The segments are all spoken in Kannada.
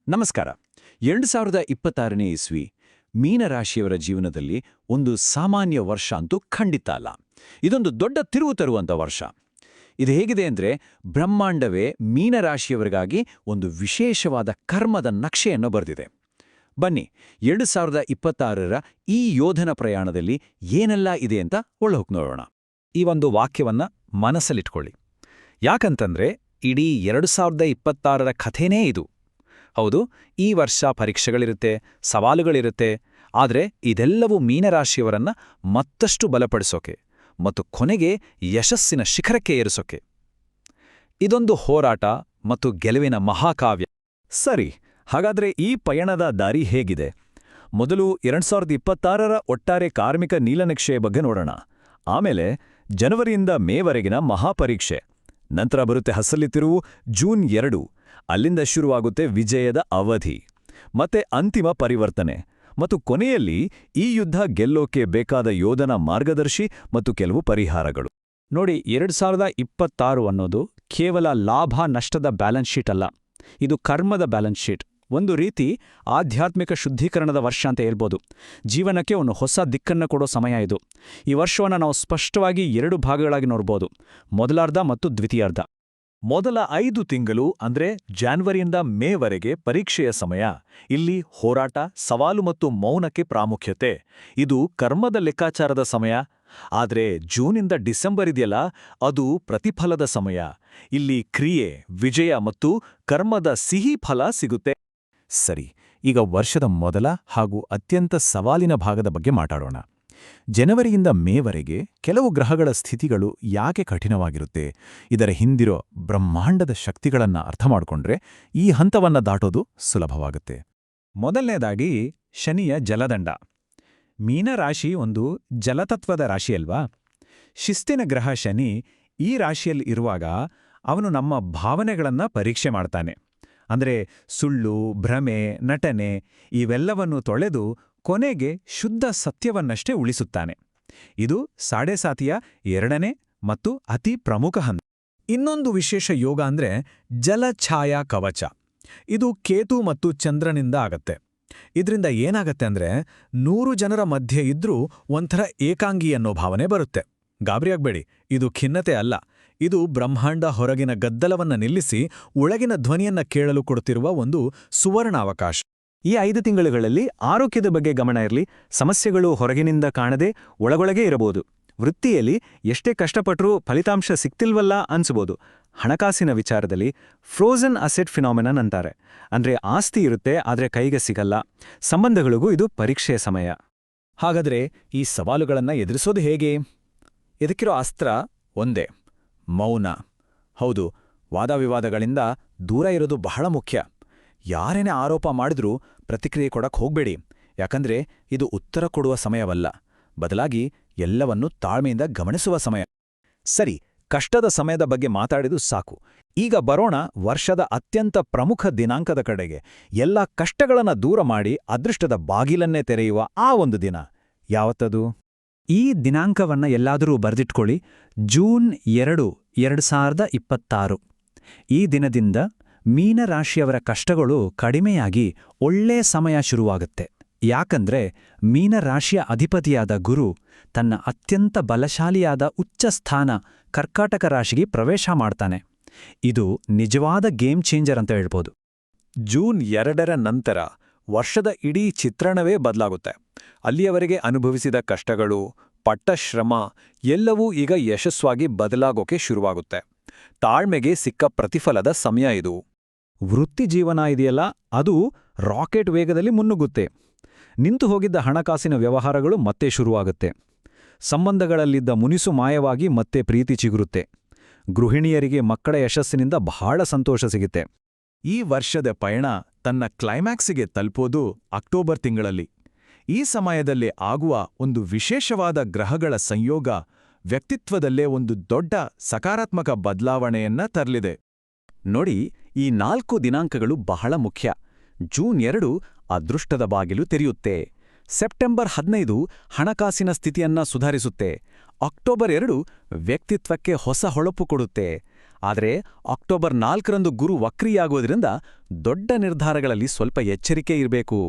ನಮಸ್ಕಾರ. 2026ನೇ ಇಸ್ವಿ ಮೀನರಾಶಿಯವರ ಜೀವನದಲ್ಲಿ ಒಂದು ಸಾಮಾನ್ಯ ವರ್ಷ ಅಂತೂ ಖಂಡಿತ ಅಲ್ಲ. ಇದೊಂದು ದೊಡ್ಡ ತಿರುವು ತರುವಂಥ ವರ್ಷ. ಇದು ಹೇಗಿದೆ ಅಂದರೆ, ಬ್ರಹ್ಮಾಂಡವೇ ಮೀನರಾಶಿಯವರಿಗಾಗಿ ಒಂದು ವಿಶೇಷವಾದ ಕರ್ಮದ ನಕ್ಷೆಯನ್ನು ಬರೆದಿದೆ. ಬನ್ನಿ, 2026ರ ಈ ಯೋಧನ ಪ್ರಯಾಣದಲ್ಲಿ ಏನೆಲ್ಲ ಇದೆ ಅಂತ ಒಳಹೊಕ್ ನೋಡೋಣ. ಈ ಒಂದು ವಾಕ್ಯವನ್ನ ಮನಸ್ಸಲ್ಲಿಟ್ಕೊಳ್ಳಿ. ಯಾಕಂತಂದ್ರೆ ಇಡೀ 2026ರ ಕಥೆನೇ ಇದು. ಹೌದು, ಈ ವರ್ಷ ಪರೀಕ್ಷೆಗಳಿರುತ್ತೆ, ಸವಾಲುಗಳಿರುತ್ತೆ, ಆದರೆ ಇದೆಲ್ಲವೂ ಮೀನರಾಶಿಯವರನ್ನ ಮತ್ತಷ್ಟು ಬಲಪಡಿಸೋಕೆ ಮತ್ತು ಕೊನೆಗೆ ಯಶಸ್ಸಿನ ಶಿಖರಕ್ಕೆ ಏರಿಸೋಕೆ. ಇದೊಂದು ಹೋರಾಟ ಮತ್ತು ಗೆಲುವಿನ ಮಹಾಕಾವ್ಯ. ಸರಿ, ಹಾಗಾದ್ರೆ ಈ ಪಯಣದ ದಾರಿ ಹೇಗಿದೆ? ಮೊದಲು 2026ರ ಒಟ್ಟಾರೆ ಕಾರ್ಮಿಕ ನೀಲನಕ್ಷೆಯ ಬಗ್ಗೆ ನೋಡೋಣ. ಆಮೇಲೆ ಜನವರಿಯಿಂದ ಮೇವರೆಗಿನ ಮಹಾಪರೀಕ್ಷೆ. ನಂತರ ಬರುತ್ತೆ ಹಸಲಿ ತಿರುವು, ಜೂನ್ 2. ಅಲ್ಲಿಂದ ಶುರುವಾಗುತ್ತೆ ವಿಜಯದ ಅವಧಿ, ಮತ್ತೆ ಅಂತಿಮ ಪರಿವರ್ತನೆ, ಮತ್ತು ಕೊನೆಯಲ್ಲಿ ಈ ಯುದ್ಧ ಗೆಲ್ಲೋಕೆ ಬೇಕಾದ ಯೋಧನ ಮಾರ್ಗದರ್ಶಿ ಮತ್ತು ಕೆಲವು ಪರಿಹಾರಗಳು. ನೋಡಿ, 2026 ಅನ್ನೋದು ಕೇವಲ ಲಾಭ ನಷ್ಟದ ಬ್ಯಾಲೆನ್ಸ್ ಶೀಟ್ ಅಲ್ಲ, ಇದು ಕರ್ಮದ ಬ್ಯಾಲೆನ್ಸ್ ಶೀಟ್. ಒಂದು ರೀತಿ ಆಧ್ಯಾತ್ಮಿಕ ಶುದ್ಧೀಕರಣದ ವರ್ಷ ಅಂತ ಹೇಳ್ಬೋದು. ಜೀವನಕ್ಕೆ ಒಂದು ಹೊಸ ದಿಕ್ಕನ್ನು ಕೊಡೋ ಸಮಯ ಇದು. ಈ ವರ್ಷವನ್ನು ನಾವು ಸ್ಪಷ್ಟವಾಗಿ 2 ಭಾಗಗಳಾಗಿ ನೋಡ್ಬೋದು, ಮೊದಲಾರ್ಧ ಮತ್ತು ದ್ವಿತೀಯಾರ್ಧ. ಮೊದಲ 5 ತಿಂಗಳು ಅಂದ್ರೆ ಜಾನ್ವರಿಯಿಂದ ಮೇವರೆಗೆ ಪರೀಕ್ಷೆಯ ಸಮಯ. ಇಲ್ಲಿ ಹೋರಾಟ, ಸವಾಲು ಮತ್ತು ಮೌನಕ್ಕೆ ಪ್ರಾಮುಖ್ಯತೆ. ಇದು ಕರ್ಮದ ಲೆಕ್ಕಾಚಾರದ ಸಮಯ. ಆದ್ರೆ ಜೂನಿಂದ ಡಿಸೆಂಬರ್ ಇದೆಯಲ್ಲ, ಅದು ಪ್ರತಿಫಲದ ಸಮಯ. ಇಲ್ಲಿ ಕ್ರಿಯೆ, ವಿಜಯ ಮತ್ತು ಕರ್ಮದ ಸಿಹಿ ಫಲ ಸಿಗುತ್ತೆ. ಸರಿ, ಈಗ ವರ್ಷದ ಮೊದಲ ಹಾಗೂ ಅತ್ಯಂತ ಸವಾಲಿನ ಭಾಗದ ಬಗ್ಗೆ ಮಾತಾಡೋಣ. ಜನವರಿಯಿಂದ ಮೇವರೆಗೆ ಕೆಲವು ಗ್ರಹಗಳ ಸ್ಥಿತಿಗಳು ಯಾಕೆ ಕಠಿಣವಾಗಿರುತ್ತೆ? ಇದರ ಹಿಂದಿರೋ ಬ್ರಹ್ಮಾಂಡದ ಶಕ್ತಿಗಳನ್ನ ಅರ್ಥ ಮಾಡಿಕೊಂಡ್ರೆ ಈ ಹಂತವನ್ನ ದಾಟೋದು ಸುಲಭವಾಗುತ್ತೆ. ಮೊದಲನೇದಾಗಿ ಶನಿಯ ಜಲದಂಡ. ಮೀನರಾಶಿ ಒಂದು ಜಲತತ್ವದ ರಾಶಿಯಲ್ವಾ? ಶಿಸ್ತಿನ ಗ್ರಹ ಶನಿ ಈ ರಾಶಿಯಲ್ಲಿ ಇರುವಾಗ ಅವನು ನಮ್ಮ ಭಾವನೆಗಳನ್ನ ಪರೀಕ್ಷೆ ಮಾಡ್ತಾನೆ. ಅಂದ್ರೆ ಸುಳ್ಳು, ಭ್ರಮೆ, ನಟನೆ ಇವೆಲ್ಲವನ್ನೂ ತೊಳೆದು ಕೊನೆಗೆ ಶುದ್ಧ ಸತ್ಯವನ್ನಷ್ಟೇ ಉಳಿಸುತ್ತಾನೆ. ಇದು ಸಾಡೆಸಾತಿಯ 2ನೇ ಮತ್ತು ಅತಿ ಪ್ರಮುಖ ಹಂತ. ಇನ್ನೊಂದು ವಿಶೇಷ ಯೋಗ ಅಂದ್ರೆ ಜಲಛಾಯಾ ಕವಚ. ಇದು ಕೇತು ಮತ್ತು ಚಂದ್ರನಿಂದ ಆಗತ್ತೆ. ಇದರಿಂದ ಏನಾಗತ್ತೆ ಅಂದ್ರೆ 100 ಜನರ ಮಧ್ಯೆ ಇದ್ರೂ ಒಂಥರ ಏಕಾಂಗಿ ಅನ್ನೋ ಭಾವನೆ ಬರುತ್ತೆ. ಗಾಬರಿಯಾಗ್ಬೇಡಿ, ಇದು ಖಿನ್ನತೆ ಅಲ್ಲ. ಇದು ಬ್ರಹ್ಮಾಂಡ ಹೊರಗಿನ ಗದ್ದಲವನ್ನ ನಿಲ್ಲಿಸಿ ಒಳಗಿನ ಧ್ವನಿಯನ್ನ ಕೇಳಲು ಕೊಡುತ್ತಿರುವ ಒಂದು ಸುವರ್ಣಾವಕಾಶ. ಈ 5 ತಿಂಗಳುಗಳಲ್ಲಿ ಆರೋಗ್ಯದ ಬಗ್ಗೆ ಗಮನ ಇರಲಿ. ಸಮಸ್ಯೆಗಳು ಹೊರಗಿನಿಂದ ಕಾಣದೆ ಒಳಗೊಳಗೇ ಇರಬಹುದು. ವೃತ್ತಿಯಲ್ಲಿ ಎಷ್ಟೇ ಕಷ್ಟಪಟ್ಟರೂ ಫಲಿತಾಂಶ ಸಿಕ್ತಿಲ್ವಲ್ಲ ಅನ್ಸ್ಬೋದು. ಹಣಕಾಸಿನ ವಿಚಾರದಲ್ಲಿ ಫ್ರೋಝನ್ ಅಸೆಟ್ ಫಿನಾಮಿನನ್ ಅಂತಾರೆ. ಅಂದ್ರೆ ಆಸ್ತಿ ಇರುತ್ತೆ, ಆದ್ರೆ ಕೈಗೆ ಸಿಗಲ್ಲ. ಸಂಬಂಧಗಳಿಗೂ ಇದು ಪರೀಕ್ಷೆಯ ಸಮಯ. ಹಾಗಾದ್ರೆ ಈ ಸವಾಲುಗಳನ್ನ ಎದುರಿಸೋದು ಹೇಗೆ? ಇದಕ್ಕಿರೋ ಅಸ್ತ್ರ ಒಂದೇ: ಮೌನ. ಹೌದು, ವಾದವಿವಾದಗಳಿಂದ ದೂರ ಇರೋದು ಬಹಳ ಮುಖ್ಯ. ಯಾರೇನೇ ಆರೋಪ ಮಾಡಿದ್ರೂ ಪ್ರತಿಕ್ರಿಯೆ ಕೊಡಕ್ಕೆ ಹೋಗ್ಬೇಡಿ, ಯಾಕಂದ್ರೆ ಇದು ಉತ್ತರ ಕೊಡುವ ಸಮಯವಲ್ಲ, ಬದಲಾಗಿ ಎಲ್ಲವನ್ನೂ ತಾಳ್ಮೆಯಿಂದ ಗಮನಿಸುವ ಸಮಯ. ಸರಿ, ಕಷ್ಟದ ಸಮಯದ ಬಗ್ಗೆ ಮಾತಾಡಿದು ಸಾಕು. ಈಗ ಬರೋಣ ವರ್ಷದ ಅತ್ಯಂತ ಪ್ರಮುಖ ದಿನಾಂಕದ ಕಡೆಗೆ. ಎಲ್ಲ ಕಷ್ಟಗಳನ್ನ ದೂರ ಮಾಡಿ ಅದೃಷ್ಟದ ಬಾಗಿಲನ್ನೇ ತೆರೆಯುವ ಆ ಒಂದು ದಿನ. ಯಾವತ್ತದು? ಈ ದಿನಾಂಕವನ್ನ ಎಲ್ಲಾದರೂ ಬರೆದಿಟ್ಕೊಳ್ಳಿ. ಜೂನ್ 2, 2026. ಈ ದಿನದಿಂದ ಮೀನರಾಶಿಯವರ ಕಷ್ಟಗಳು ಕಡಿಮೆಯಾಗಿ ಒಳ್ಳೆ ಸಮಯ ಶುರುವಾಗುತ್ತೆ. ಯಾಕಂದ್ರೆ ಮೀನರಾಶಿಯ ಅಧಿಪತಿಯಾದ ಗುರು ತನ್ನ ಅತ್ಯಂತ ಬಲಶಾಲಿಯಾದ ಉಚ್ಚಸ್ಥಾನ ಕರ್ಕಾಟಕ ರಾಶಿಗೆ ಪ್ರವೇಶ ಮಾಡ್ತಾನೆ. ಇದು ನಿಜವಾದ ಗೇಮ್ ಚೇಂಜರ್ ಅಂತ ಹೇಳ್ಬೋದು. ಜೂನ್ 2ರ ನಂತರ ವರ್ಷದ ಇಡೀ ಚಿತ್ರಣವೇ ಬದಲಾಗುತ್ತೆ. ಅಲ್ಲಿಯವರೆಗೆ ಅನುಭವಿಸಿದ ಕಷ್ಟಗಳು, ಪಟ್ಟ ಶ್ರಮ ಎಲ್ಲವೂ ಈಗ ಯಶಸ್ವಾಗಿ ಬದಲಾಗೋಕೆ ಶುರುವಾಗುತ್ತೆ. ತಾಳ್ಮೆಗೆ ಸಿಕ್ಕ ಪ್ರತಿಫಲದ ಸಮಯ ಇದು. ವೃತ್ತಿ ಜೀವನ ಇದೆಯಲ್ಲ, ಅದು ರಾಕೆಟ್ ವೇಗದಲ್ಲಿ ಮುನ್ನುಗ್ಗುತ್ತೆ. ನಿಂತು ಹೋಗಿದ್ದ ಹಣಕಾಸಿನ ವ್ಯವಹಾರಗಳು ಮತ್ತೆ ಶುರುವಾಗುತ್ತೆ. ಸಂಬಂಧಗಳಲ್ಲಿದ್ದ ಮುನಿಸು ಮಾಯವಾಗಿ ಮತ್ತೆ ಪ್ರೀತಿ ಚಿಗುರುತ್ತೆ. ಗೃಹಿಣಿಯರಿಗೆ ಮಕ್ಕಳ ಯಶಸ್ಸಿನಿಂದ ಬಹಳ ಸಂತೋಷ ಸಿಗುತ್ತೆ. ಈ ವರ್ಷದ ಪಯಣ ತನ್ನ ಕ್ಲೈಮ್ಯಾಕ್ಸಿಗೆ ತಲುಪೋದು ಅಕ್ಟೋಬರ್ ತಿಂಗಳಲ್ಲಿ. ಈ ಸಮಯದಲ್ಲಿ ಆಗುವ ಒಂದು ವಿಶೇಷವಾದ ಗ್ರಹಗಳ ಸಂಯೋಗ ವ್ಯಕ್ತಿತ್ವದಲ್ಲೇ ಒಂದು ದೊಡ್ಡ ಸಕಾರಾತ್ಮಕ ಬದಲಾವಣೆಯನ್ನ ತರಲಿದೆ. ನೋಡಿ, ಈ 4 ದಿನಾಂಕಗಳು ಬಹಳ ಮುಖ್ಯ. ಜೂನ್ 2 ಅದೃಷ್ಟದ ಬಾಗಿಲು ತೆರೆಯುತ್ತೆ. ಸೆಪ್ಟೆಂಬರ್ 15 ಹಣಕಾಸಿನ ಸ್ಥಿತಿಯನ್ನ ಸುಧಾರಿಸುತ್ತೆ. ಅಕ್ಟೋಬರ್ 2 ವ್ಯಕ್ತಿತ್ವಕ್ಕೆ ಹೊಸ ಹೊಳಪು ಕೊಡುತ್ತೆ. ಆದರೆ ಅಕ್ಟೋಬರ್ 4ರಂದು ಗುರು ವಕ್ರಿಯಾಗೋದ್ರಿಂದ ದೊಡ್ಡ ನಿರ್ಧಾರಗಳಲ್ಲಿ ಸ್ವಲ್ಪ ಎಚ್ಚರಿಕೆ ಇರಬೇಕು.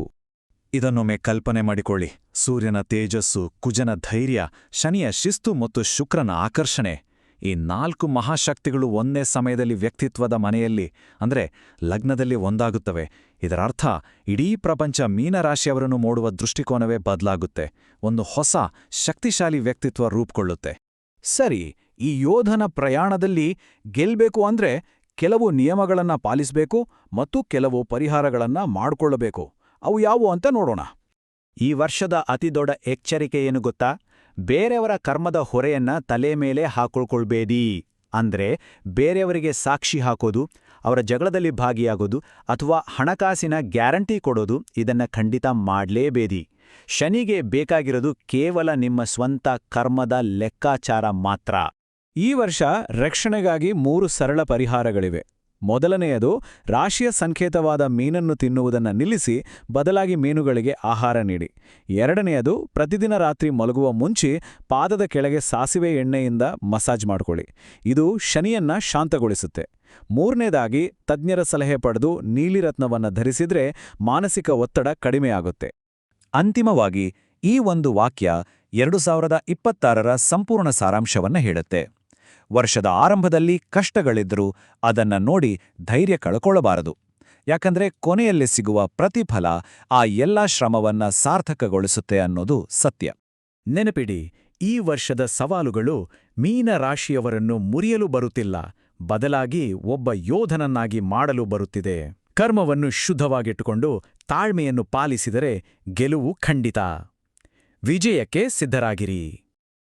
ಇದನ್ನೊಮ್ಮೆ ಕಲ್ಪನೆ ಮಾಡಿಕೊಳ್ಳಿ. ಸೂರ್ಯನ ತೇಜಸ್ಸು, ಕುಜನ ಧೈರ್ಯ, ಶನಿಯ ಶಿಸ್ತು ಮತ್ತು ಶುಕ್ರನ ಆಕರ್ಷಣೆ, ಈ 4 ಮಹಾಶಕ್ತಿಗಳು ಒಂದೇ ಸಮಯದಲ್ಲಿ ವ್ಯಕ್ತಿತ್ವದ ಮನೆಯಲ್ಲಿ ಅಂದ್ರೆ ಲಗ್ನದಲ್ಲಿ ಒಂದಾಗುತ್ತವೆ. ಇದರರ್ಥ ಇಡೀ ಪ್ರಪಂಚ ಮೀನರಾಶಿಯವರನ್ನು ನೋಡುವ ದೃಷ್ಟಿಕೋನವೇ ಬದಲಾಗುತ್ತೆ. ಒಂದು ಹೊಸ ಶಕ್ತಿಶಾಲಿ ವ್ಯಕ್ತಿತ್ವ ರೂಪುಗೊಳ್ಳುತ್ತೆ. ಸರಿ, ಈ ಯೋಧನ ಪ್ರಯಾಣದಲ್ಲಿ ಗೆಲ್ಬೇಕು ಅಂದ್ರೆ ಕೆಲವು ನಿಯಮಗಳನ್ನ ಪಾಲಿಸಬೇಕು ಮತ್ತು ಕೆಲವು ಪರಿಹಾರಗಳನ್ನ ಮಾಡಿಕೊಳ್ಳಬೇಕು. ಅವು ಯಾವುವು ಅಂತ ನೋಡೋಣ. ಈ ವರ್ಷದ ಅತಿದೊಡ್ಡ ಎಚ್ಚರಿಕೆ ಏನು ಗೊತ್ತಾ? ಬೇರೆಯವರ ಕರ್ಮದ ಹೊರೆಯನ್ನ ತಲೆ ಮೇಲೆ ಹಾಕೊಳ್ಕೊಳ್ಬೇಡಿ. ಅಂದ್ರೆ ಬೇರೆಯವರಿಗೆ ಸಾಕ್ಷಿ ಹಾಕೋದು, ಅವರ ಜಗಳದಲ್ಲಿ ಭಾಗಿಯಾಗೋದು ಅಥವಾ ಹಣಕಾಸಿನ ಗ್ಯಾರಂಟಿ ಕೊಡೋದು, ಇದನ್ನ ಖಂಡಿತ ಮಾಡ್ಲೇಬೇಡಿ. ಶನಿಗೆ ಬೇಕಾಗಿರೋದು ಕೇವಲ ನಿಮ್ಮ ಸ್ವಂತ ಕರ್ಮದ ಲೆಕ್ಕಾಚಾರ ಮಾತ್ರ. ಈ ವರ್ಷ ರಕ್ಷಣೆಗಾಗಿ 3 ಸರಳ ಪರಿಹಾರಗಳಿವೆ. ಮೊದಲನೆಯದು, ರಾಶಿಯ ಸಂಕೇತವಾದ ಮೀನನ್ನು ತಿನ್ನುವುದನ್ನು ನಿಲ್ಲಿಸಿ ಬದಲಾಗಿ ಮೀನುಗಳಿಗೆ ಆಹಾರ ನೀಡಿ. ಎರಡನೆಯದು, ಪ್ರತಿದಿನ ರಾತ್ರಿ ಮಲಗುವ ಮುಂಚೆ ಪಾದದ ಕೆಳಗೆ ಸಾಸಿವೆ ಎಣ್ಣೆಯಿಂದ ಮಸಾಜ್ ಮಾಡಿಕೊಳ್ಳಿ. ಇದು ಶನಿಯನ್ನ ಶಾಂತಗೊಳಿಸುತ್ತೆ. ಮೂರನೇದಾಗಿ, ತಜ್ಞರ ಸಲಹೆ ಪಡೆದು ನೀಲಿರತ್ನವನ್ನು ಧರಿಸಿದ್ರೆ ಮಾನಸಿಕ ಒತ್ತಡ ಕಡಿಮೆಯಾಗುತ್ತೆ. ಅಂತಿಮವಾಗಿ ಈ ಒಂದು ವಾಕ್ಯ 2026ರ ಸಂಪೂರ್ಣ ಸಾರಾಂಶವನ್ನ ಹೇಳುತ್ತೆ. ವರ್ಷದ ಆರಂಭದಲ್ಲಿ ಕಷ್ಟಗಳಿದ್ರೂ ಅದನ್ನ ನೋಡಿ ಧೈರ್ಯ ಕಳ್ಕೊಳ್ಳಬಾರದು. ಯಾಕಂದ್ರೆ ಕೊನೆಯಲ್ಲಿ ಸಿಗುವ ಪ್ರತಿಫಲ ಆ ಎಲ್ಲಾ ಶ್ರಮವನ್ನ ಸಾರ್ಥಕಗೊಳಿಸುತ್ತೆ ಅನ್ನೋದು ಸತ್ಯ. ನೆನಪಿಡಿ, ಈ ವರ್ಷದ ಸವಾಲುಗಳು ಮೀನ ರಾಶಿಯವರನ್ನು ಮುರಿಯಲು ಬರುತ್ತಿಲ್ಲ, ಬದಲಾಗಿ ಒಬ್ಬ ಯೋಧನನ್ನಾಗಿ ಮಾಡಲು ಬರುತ್ತಿದೆ. ಕರ್ಮವನ್ನು ಶುದ್ಧವಾಗಿಟ್ಟುಕೊಂಡು ತಾಳ್ಮೆಯನ್ನು ಪಾಲಿಸಿದರೆ ಗೆಲುವು ಖಂಡಿತ. ವಿಜಯಕ್ಕೆ ಸಿದ್ಧರಾಗಿರಿ.